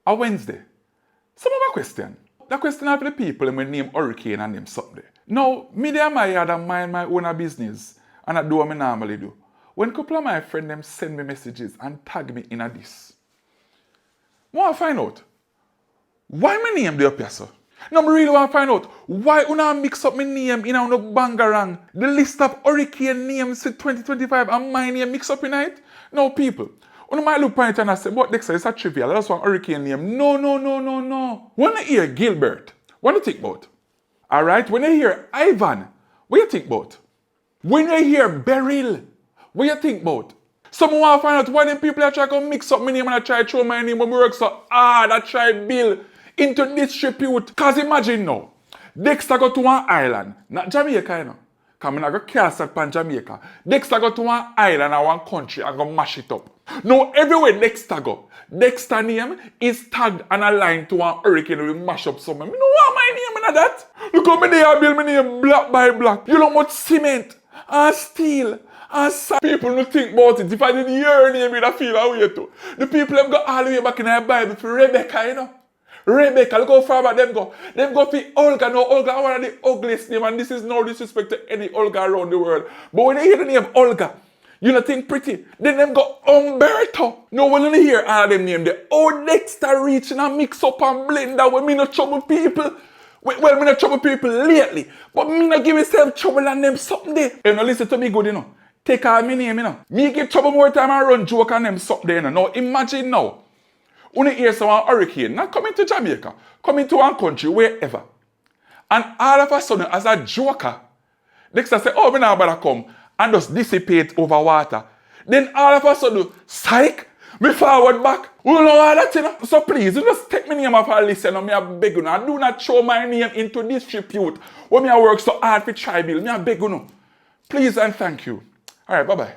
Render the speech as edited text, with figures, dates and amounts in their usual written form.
a Wednesday. Some other question. The question of the people and my name Hurricane and name something. Now, me there my yard and mind my own business and I do what I normally do. When a couple of my friends them send me messages and tag me in a this. I want to find out why my name there up here, sir. Now, I really want to find out why I mix up my name in a bangarang. The list of hurricane names for 2025 and my name mix up in it. Now, people, you might look at it and I say, but Dexter, it's a trivial. That's one hurricane name. No. When you hear Gilbert, what do you think about? Alright, when you hear Ivan, what do you think about? When you hear Beryl, what do you think about? Someone want to find out why them people are trying to mix up my name and I try to throw my name when we work so hard. I try to build into disrepute. Because imagine now, Dexter go to one island, not Jamaica, you know. Because I go cast upon Jamaica. Dexter go to one island or one country and go mash it up. Now, everywhere Dexter go, Dexter name is tagged and aligned to one hurricane and we mash up something. I don't want my name in that. Look how me there build my name block by block. You know much cement and steel. And people don't think about it. If I didn't hear her name, I'd feel away too. The people have got all the way back in the Bible for Rebecca, you know. Rebecca, look how far back them go. Them go for Olga. Now, Olga is one of the ugliest names, and this is no disrespect to any Olga around the world. But when you hear the name Olga, you don't think pretty. Then them go Umberto. No, when you hear all them names, they Dexter reaching and mix up and blend that when me not trouble people. Well, me not trouble people lately, but me not give myself trouble and them something there. You know, listen to me good, you know. Take all my name, you know. Me give trouble more time and run joke on them something there, you know. Now, imagine now. When you hear someone hurricane, not coming to Jamaica, coming to one country, wherever. And all of a sudden, as a joker, Dexter say, oh, me not better come, and just dissipate over water. Then all of a sudden, psych, me forward back. You know all that, you know? So please, you just take my name off our list, and me I beg you, and do not throw my name into disrepute. When me I work so hard for tribal, me I beg you, please and thank you. All right, bye-bye.